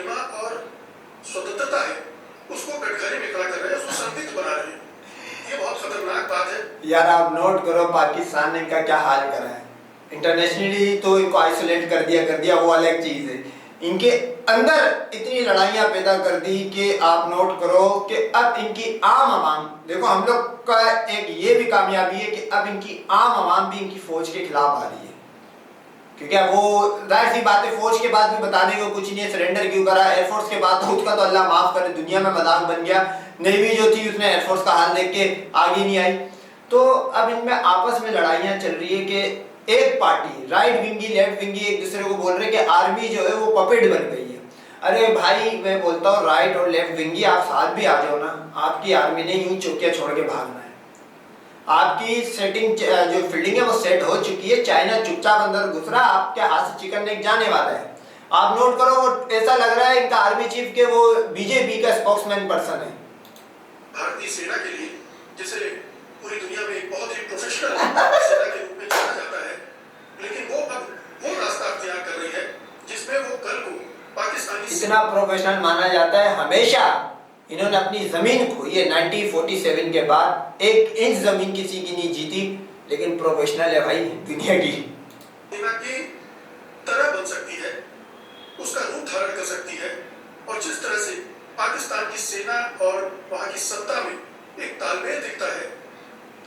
गरिमा और स्वतंत्रता है उसको कटघरे में खड़ा कर रहे हैं, उसको संदिग्ध बना रहे हैं। ये बहुत खतरनाक बात है। यार आप नोट करो पाकिस्तान ने इनका क्या हाल करा है। इंटरनेशनली तो इनको आइसोलेट कर दिया वो अलग चीज़ है। इनके अंदर इतनी लड़ाइयाँ पैदा कर दी कि आप नोट करो कि अब इनकी आम आवाम, देखो हम लोग का एक ये भी कामयाबी है कि अब इनकी आम आवाम भी इनकी फौज के खिलाफ आ रही है, क्योंकि वो जाहिर सी बात है फौज के बाद भी बताने को कुछ नहीं है, सरेंडर क्यों करा। एयरफोर्स के बाद तो उसका तो अल्लाह माफ करे दुनिया में मजाक बन गया। नेवी जो थी उसने एयरफोर्स का हाल देख के आगे नहीं आई। तो अब इनमें आपस में लड़ाइयाँ चल रही है कि एक पार्टी राइट विंगी लेफ्ट विंगी एक दूसरे को बोल रहे हैं कि आर्मी जो है वो पपेट बन गई है। अरे भाई मैं बोलता हूँ राइट और लेफ्ट विंगी आप साथ भी आ जाओ ना, आपकी आर्मी ने यूं चौकिया छोड़ के भागना है। आपकी सेटिंग जो फील्डिंग है वो सेट हो चुकी है, चाइना चुपचाप अंदर घुस रहा, आपके हाथ से चिकन नेक जाने वाला है। आप नोट करो वो ऐसा लग रहा है इनका आर्मी चीफ के वो बीजेपी का स्पोक्समैन पर्सन है। भारतीय सेना के लिए जिसे पूरी दुनिया में एक बहुत ही प्रोफेशनल सेना के रूप में जाना जाता है, लेकिन वो अब वो रास्ता अख्तियार कर रही है जिसमें वो कल को पाकिस्तानी इतना प्रोफेशनल माना जाता है। हमेशा इन्होंने अपनी जमीन खोई है 1947 के बाद, 1 इंच जमीन किसी की नहीं जीती, लेकिन प्रोफेशनल है भाई दुनिया की। सेना की तरह बन सकती है, उसका रूप धारण कर सकती है, और जिस तरह से पाकिस्तान की सेना और वहां की सत्ता में एक तालमेल दिखता है,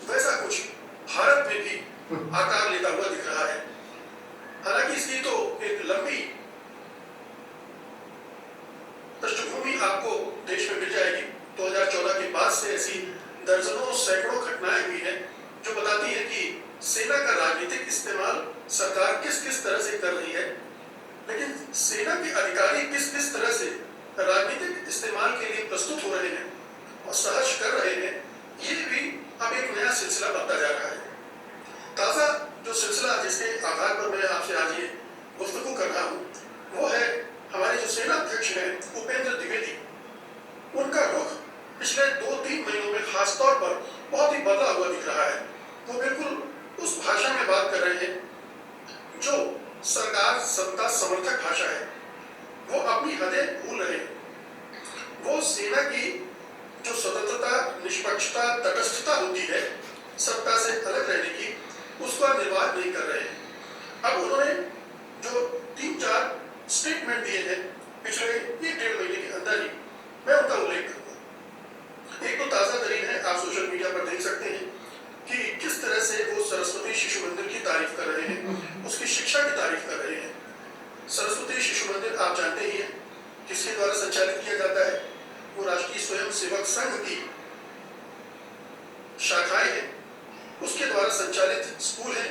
वैसा कुछ भारत में भी आकार लेता हुआ दिख रहा है। हालांकि इसकी तो एक लंबी पृष्ठभूमि आपको देश में मिल जाएगी। 2014 के बाद से ऐसी दर्जनों सैकड़ों घटनाएं हुई हैं जो बताती है कि सेना का राजनीतिक इस्तेमाल सरकार किस किस तरह से कर रही है, लेकिन सेना के अधिकारी किस किस तरह से राजनीतिक इस्तेमाल के लिए प्रस्तुत हो रहे हैं और सहज कर रहे हैं, ये भी अब एक नया सिलसिला बनता जा रहा है। ताजा जो सिलसिला जिसके आधार पर मैं आपसे आज ये गुफ्तगू कर रहा हूँ वो है हमारे जो सेना अध्यक्ष हैं उपेंद्र द्विवेदी। उनका रुख पिछले 2-3 महीनों में खासतौर पर बहुत ही बदला हुआ दिख रहा है। वो बिल्कुल उस भाषा में बात कर रहे हैं जो सरकार सत्ता समर्थक भाषा है। वो अपनी हदें भूल रहे हैं। वो सेना की जो स्वतंत्रता, निष्पक्षता, तटस्थता होती है सत्ता से अलग रहने की, उसका निर्वाह नहीं कर रहे हैं। अब उन्होंने जो 3-4 स्टेटमेंट दिए हैं पिछले 1-1.5 महीने के अंदर ही, मैं उनका उल्लेख करूंगा। एक तो ताजा तरीन है, आप सोशल मीडिया पर देख सकते हैं कि किस तरह से वो सरस्वती शिशु मंदिर की तारीफ कर रहे हैं, उसकी शिक्षा की तारीफ कर रहे हैं। सरस्वती शिशु मंदिर आप जानते ही हैं किसके द्वारा संचालित किया जाता है, वो राष्ट्रीय स्वयं सेवक संघ की शाखाएं हैं, उसके द्वारा संचालित स्कूल है।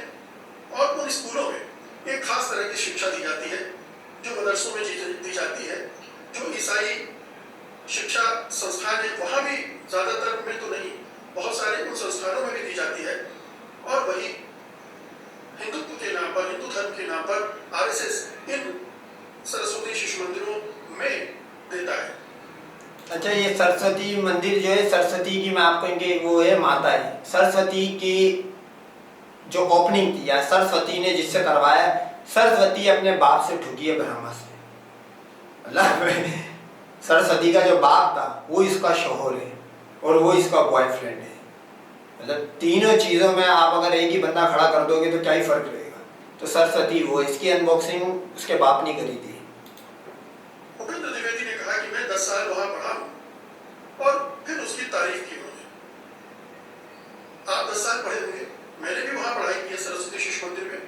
और उन स्कूलों में एक खास तरह की शिक्षा दी जाती है जो मदरसों में दी जाती है। जो ईसाई शिक्षा संस्थान है वहां भी ज्यादातर में तो नहीं, बहुत सारे उन संस्थानों में भी दी जाती है। और वही हिंदुत्व के नाम पर, हिंदू धर्म के नाम पर आरएसएस इन सरस्वती शिशु मंदिरों में देता है। अच्छा, ये सरस्वती मंदिर जो है, सरस्वती की मैं आपको इनके वो है माता है, सरस्वती की जो ओपनिंग की या सरस्वती ने जिससे करवाया, सरस्वती अपने बाप से ठुकी है ब्रह्मा से। मतलब सरस्वती का जो बाप था वो इसका शोहर है और वो इसका बॉयफ्रेंड है। मतलब तीनों चीज़ों में आप अगर एक ही बंदा खड़ा कर दोगे तो क्या ही फर्क रहेगा। तो सरस्वती वो, इसकी अनबॉक्सिंग उसके बाप ने करी थी। उपेंद्र द्विवेदी ने कहा कि मैं 10 साल वहां पढ़ा और फिर उसकी तारीफ की उन्होंने। आप 10 साल पढ़े होंगे, मैंने भी वहां पढ़ाई की है सरस्वती शिशु मंदिर में।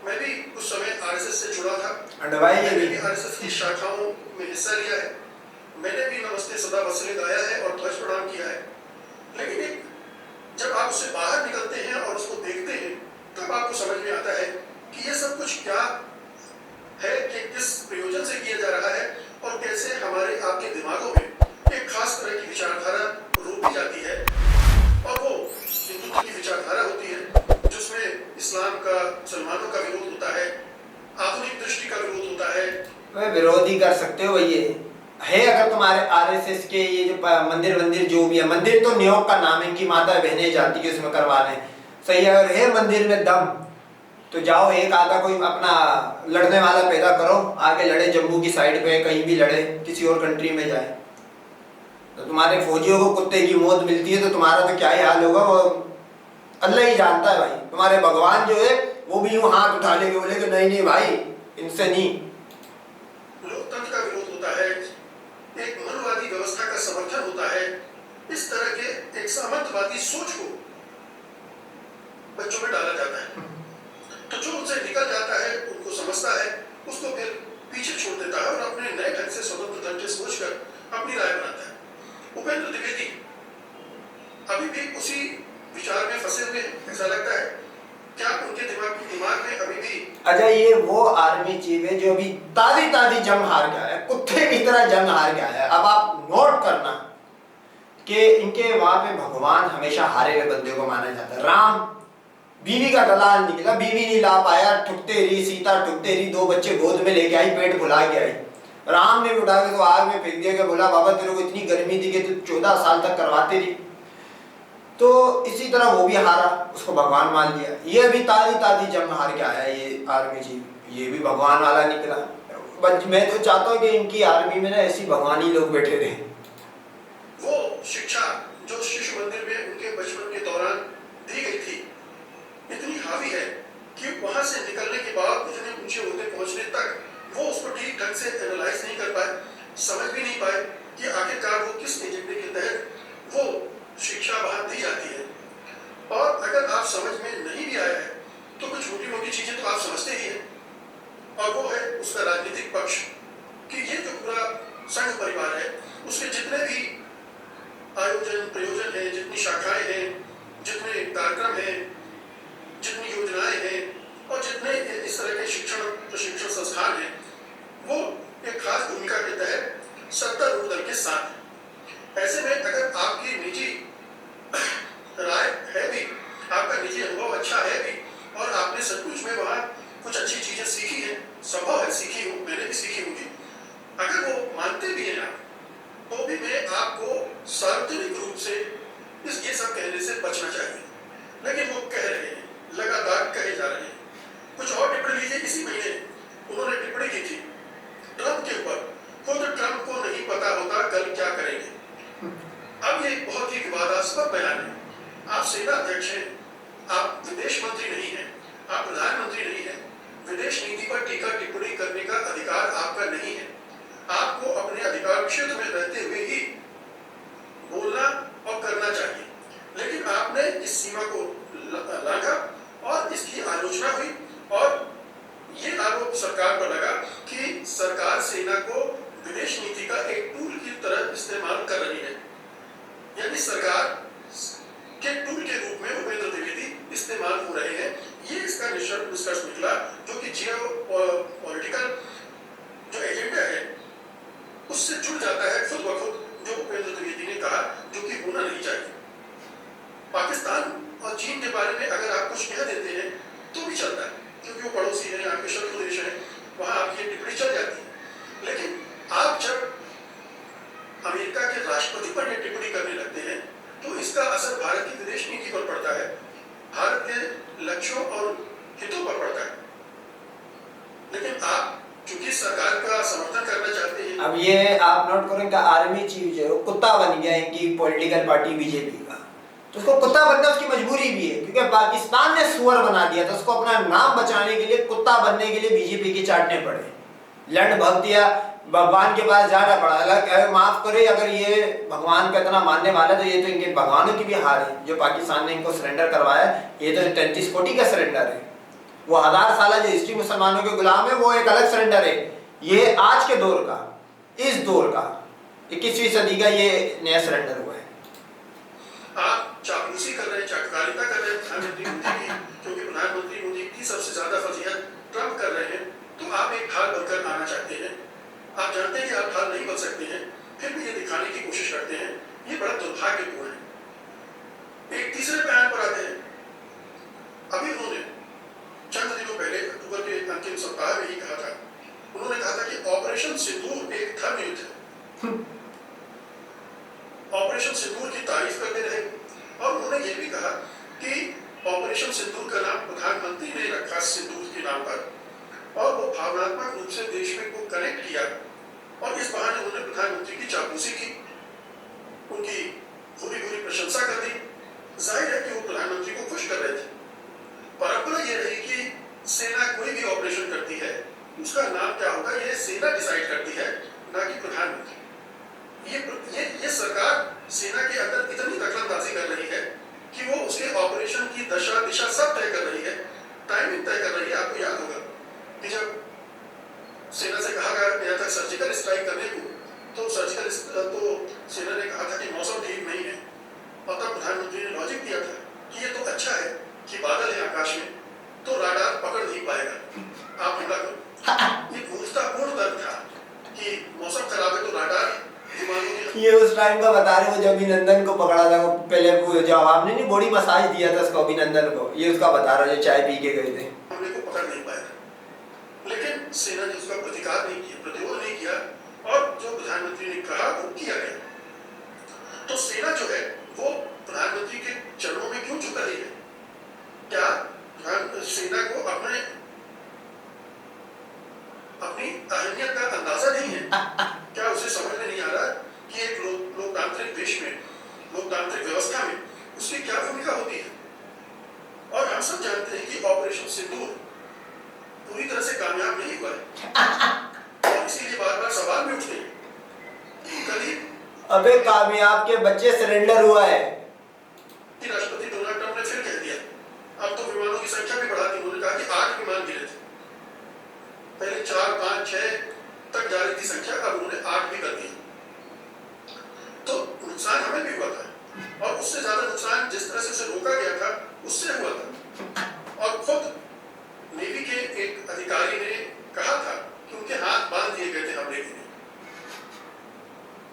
मैं भी उस समय आरएसएस से जुड़ा था, मैंने भी आरएसएस की शाखाओं में हिस्सा लिया है। मैंने भी नमस्ते सदा वसले गाया है और ध्वज प्रणाम किया है। लेकिन जब आप उससे बाहर निकलते हैं और उसको देखते हैं तब आपको समझ में आता है कि ये सब कुछ क्या है, कि किस प्रयोजन से किया जा रहा है और कैसे हमारे आपके दिमागों में एक खास तरह की विचारधारा रोपी जाती है। और वो हिंदुत्व की विचारधारा होती है जिसमें इस्लाम का, मुसलमानों का विरोध होता है, आधुनिक दृष्टि का विरोध होता है। वह विरोध ही कर सकते हो ये है। अगर तुम्हारे आरएसएस के ये जो मंदिर जो भी है, मंदिर तो न्योक का नाम है, इनकी माता बहनें जाती है उसमें करवाने, सही है। और है मंदिर में दम, तो जाओ एक आधा कोई अपना लड़ने वाला पैदा करो, आके लड़े जम्मू की साइड पे, कहीं भी लड़े, किसी और कंट्री में जाए। तो तुम्हारे फौजियों को कुत्ते की मौत मिलती है तो तुम्हारा तो क्या ही हाल होगा, वो अल्लाह ही जानता है भाई। तुम्हारे भगवान जो है वो भी यूं हाथ उठा लेके बोले कि नहीं नहीं भाई इनसे नहीं। लोकतंत्र का विरोध होता है, एक मनुवादी व्यवस्था का समर्थन होता है, इस तरह के एक सामंतवादी सोच को बच्चों में डाला जाता है। तो जो उनसे निकल जाता है, उनको समझता है, उसको फिर पीछे छोड़ देता है और अपने नए ढंग से स्वतंत्र ढंग से सोचकर अपनी राय बनाता है। उपेंद्र द्विवेदी अभी भी उसी विचार में फंसे हुए हैं, ऐसा लगता है। क्या उनके दिमाग में अभी भी अच्छा ये वो आर्मी चीफ है जो अभी ताजी ताजी जंग हार गया है, कुत्ते की तरह जंग हार गया है। अब आप नोट करना कि इनके वहां पे भगवान हमेशा हारे हुए बंदे को माना जाता है। राम बीवी का दलाल निकला, बीवी नहीं ला पाया, ठुकते रही, सीता ठुकते रही, 2 बच्चे गोद में लेके आई, पेट फुला के आई। राम ने भी उठा के तो आग में फेंक दिया कि बोला बाबा तेरे को इतनी गर्मी थी कि तू 14 साल तक करवाते रही। तो इसी तरह वो भी हारा, उसको भगवान मान लिया। ये अभी ताजी ताजी जंग हार के आया ये आर्मी चीफ, ये भी भगवान वाला निकला। मैं तो चाहता हूँ कि इनकी आर्मी में ना ऐसी भगवानी लोग बैठे रहे। वो शिक्षा जो शिशु मंदिर में उनके बचपन के दौरान दी गई थी इतनी हावी है कि वहां से निकलने के बाद इतने ऊंचे होते पहुंचने तक वो उसको ठीक ढंग से एनालाइज नहीं कर पाए, समझ भी नहीं पाए कि आखिरकार वो किस एजेंडे के तहत वो शिक्षा वहां दी जाती है। और अगर आप समझ में नहीं भी आया है तो कुछ छोटी मोटी चीजें तो आप समझते ही हैं, और वो है उसका राजनीतिक पक्ष कि ये जो पूरा संघ परिवार है उसके जितने भी आयोजन प्रयोजन है, जितनी शाखाएं हैं, जितने कार्यक्रम हैं, जितनी योजनाएं हैं और जितने इस तरह के प्रशिक्षण संस्थान हैं, वो एक खास भूमिका के तहत सत्तारूढ़ दल के साथ है। ऐसे में अगर आपकी निजी राय है भी, आपका निजी अनुभव अच्छा है भी और आपने सचमुच में वहां कुछ अच्छी चीजें सीखी है, संभव है सीखी हो, मैंने भी सीखी होगी, अगर वो मानते भी हैं आप, तो भी मैं आपको सार्वजनिक रूप से ये सब कहने से बचना चाहिए। लेकिन वो कह रहे हैं, लगातार कहे जा रहे हैं। कुछ और टिप्पणी लीजिए, इसी महीने उन्होंने टिप्पणी की थी ट्रंप के ऊपर, खुद ट्रंप को नहीं पता होता कल क्या करेंगे। अब ये बहुत ही विवादास्पद बयान है। आप सेना अध्यक्ष हैं, आप विदेश मंत्री नहीं हैं, आप प्रधानमंत्री नहीं हैं, विदेश नीति पर टीका टिप्पणी करने का अधिकार आपका नहीं है। आपको अपने अधिकार क्षेत्र में रहते हुए ही बोलना और करना चाहिए, लेकिन आपने इस सीमा को लांघा और इसकी आलोचना हुई और ये आरोप सरकार पर लगा कि सरकार सेना को विदेश नीति का एक टूल की तरह इस्तेमाल कर रही है, यानी सरकार के टूल के रूप में उपेंद्र द्विवेदी इस्तेमाल हो रहे हैं। ये इसका निष्कर्ष निकला, जो कि जियो पॉलिटिकल जो एजेंडा है उससे जुड़ जाता है खुद ब खुद, जो उपेंद्र द्विवेदी ने कहा, जो कि होना नहीं चाहिए। पाकिस्तान और चीन के बारे में अगर आप कुछ कह देते हैं तो भी चलता है, क्योंकि वो पड़ोसी हैं, आपके शत्रु देश हैं, वहां आपकी टिप्पणी चल जाती है। लेकिन आप जब अमेरिका के राष्ट्रपति पर ये टिप्पणी करने लगते हैं तो इसका असर भारत की विदेश नीति पर पड़ता है, भारत के लक्ष्यों और हितों पर पड़ता है। लेकिन आप चूंकि सरकार का समर्थन करना चाहते हैं। अब ये आप नोट करें कि आर्मी चीफ जो है कुत्ता बन गया इनकी पॉलिटिकल पार्टी बीजेपी का, तो उसको कुत्ता बनना उसकी मजबूरी भी है, क्योंकि पाकिस्तान ने सुअर बना दिया था, उसको अपना नाम बचाने के लिए कुत्ता बनने के लिए बीजेपी के चाटने पड़े, लड़ भग दिया, भगवान के पास जाना पड़ा। अलग माफ करे, अगर ये भगवान का इतना मानने वाला तो ये तो इनके भगवानों की भी हार है जो पाकिस्तान ने इनको सरेंडर करवाया। ये तो 33 कोटी का सरेंडर है, वो 1000 साल जो हिस्ट्री मुसलमानों के गुलाम है वो एक अलग सरेंडर है। ये आज के दौर का, इस दौर का 21वीं सदी का ये नया सरेंडर हुआ है। आप चापलूसी कर रहे हैं, चाटकारिता कर रहे हैं प्रधानमंत्री मोदी की, क्योंकि प्रधानमंत्री मोदी की सबसे ज्यादा फजीहत ट्रंप कर रहे हैं, तो आप एक ढाल बनकर आना चाहते हैं। आप जानते हैं कि आप ढाल नहीं बन सकते हैं, फिर भी ये दिखाने की कोशिश करते हैं, ये बड़ा दुर्भाग्यपूर्ण है। एक तीसरे बयान पर आते हैं। अभी उन्होंने चंद दिनों पहले अक्टूबर के अंतिम सप्ताह में ही कहा था, उन्होंने कहा था कि ऑपरेशन सिंदूर एक धर्म युद्ध है। ऑपरेशन सिंदूर की तारीफ करते रहे और उन्होंने ये भी कहा कि ऑपरेशन सिंदूर का नाम प्रधानमंत्री ने रखा सिंदूर के नाम पर, और वो भावनात्मक रूप से देश में को कनेक्ट किया, और इस बहाने उन्होंने प्रधानमंत्री की चापलूसी की, उनकी भूरी भूरी प्रशंसा कर दी। जाहिर है कि वो प्रधानमंत्री को खुश कर रहे थे। परंपरा ये रही कि सेना कोई भी ऑपरेशन करती है, उसका नाम क्या होगा ये सेना डिसाइड करती है, ना कि प्रधानमंत्री। ये सरकार सेना के अंदर इतनी दखलंदाजी कर रही है कि वो उसके ऑपरेशन की दशा दिशा सब तय कर रही है, टाइमिंग तय कर रही है। आपको याद होगा कि जब सेना से कहा गया था सर्जिकल स्ट्राइक करने को, तो सेना ने कहा था कि मौसम ठीक नहीं है, और तब प्रधानमंत्री ने लॉजिक दिया था कि ये तो अच्छा है कि बादल है आकाश में, तो राडार पकड़ नहीं पाएगा, आप हमला करो। ये मूर्खतापूर्ण तर्क था कि मौसम खराब है तो राडार ये उस टाइम का बता रहे हो जब अभिनंदन को पकड़ा था, वो पहले जो आपने नहीं बॉडी मसाज दिया था उसको अभिनंदन को, ये उसका बता रहा जो चाय पी के गए थे। हमले को पकड़ नहीं पाया, लेकिन सेना ने उसका प्रतिकार नहीं किया, प्रतिरोध नहीं किया, और जो प्रधानमंत्री ने कहा वो किया गया। तो सेना जो है वो प्रधानमंत्री के चरणों में क्यों झुक रही है? क्या सेना को अपनी अहमियत का अंदाजा नहीं है? क्या उसे समझ में नहीं आ रहा कि एक लोकतांत्रिक देश में, लोकतांत्रिक व्यवस्था में उसकी क्या भूमिका होती है? और हम सब जानते हैं कि ऑपरेशन सिंदूर पूरी तरह से कामयाब नहीं हुआ है, और इसीलिए बार बार सवाल भी उठते हैं। करीब अबे कामयाब के बच्चे सरेंडर हुआ है कि राष्ट्रपति डोनाल्ड ट्रंप ने फिर कह दिया, अब तो विमानों की संख्या भी बढ़ा दी। उन्होंने कहा कि 8 विमान गिरे थे, पहले 4, 5, 6 तक जा रही थी संख्या, अब उन्होंने 8 भी कर दी। तो नुकसान हमें भी हुआ था, और उससे ज्यादा नुकसान जिस तरह से उसे रोका गया था उससे हुआ था। और खुद नेवी के एक अधिकारी ने कहा था कि उनके हाथ बांध दिए गए थे हमले के लिए।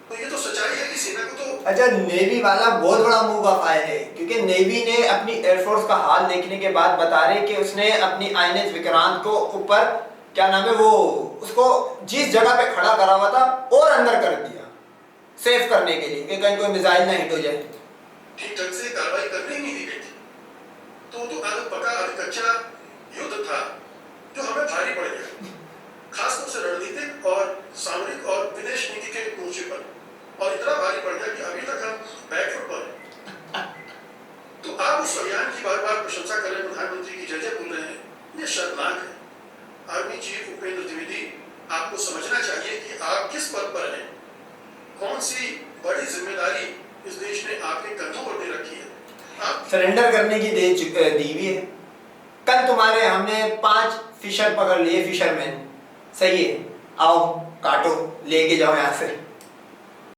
तो ये तो सच्चाई है कि सेना को तो अच्छा, नेवी वाला बहुत बड़ा मूव ऑफ आया है, क्योंकि नेवी ने अपनी एयरफोर्स का हाल देखने के बाद बता रहे कि उसने अपनी आईएनएस विक्रांत को ऊपर क्या नाम है वो उसको जिस जगह पे खड़ा करा हुआ था और अंदर कर दिया सेफ करने के लिए कि कहीं कोई मिसाइल ना हिट हो जाए। ठीक ढंग से कार्रवाई करने ही नहीं दी गई थी। तो आधा पका आधा कच्चा युद्ध था जो हमें भारी पड़ गया, खासतौर से रणनीतिक और सामरिक और विदेश नीति के मोर्चे पर, और इतना भारी पड़ गया कि अभी तक हम बैकफुट पर हैं। तो आप उस अभियान की बार बार प्रशंसा कर रहे हैं, प्रधानमंत्री की जय बोल रहे हैं, ये शर्मनाक है। आर्मी चीफ उपेंद्र द्विवेदी, आपको समझना चाहिए कि आप किस पद पर हैं, कौन सी बड़ी जिम्मेदारी इस देश ने आपके कंधों पर दे रखी है। आप सरेंडर करने की दी हुई है। कल तुम्हारे हमने 5 फिशर पकड़ लिए, फिशरमैन, सही है, आओ काटो लेके जाओ यहाँ से।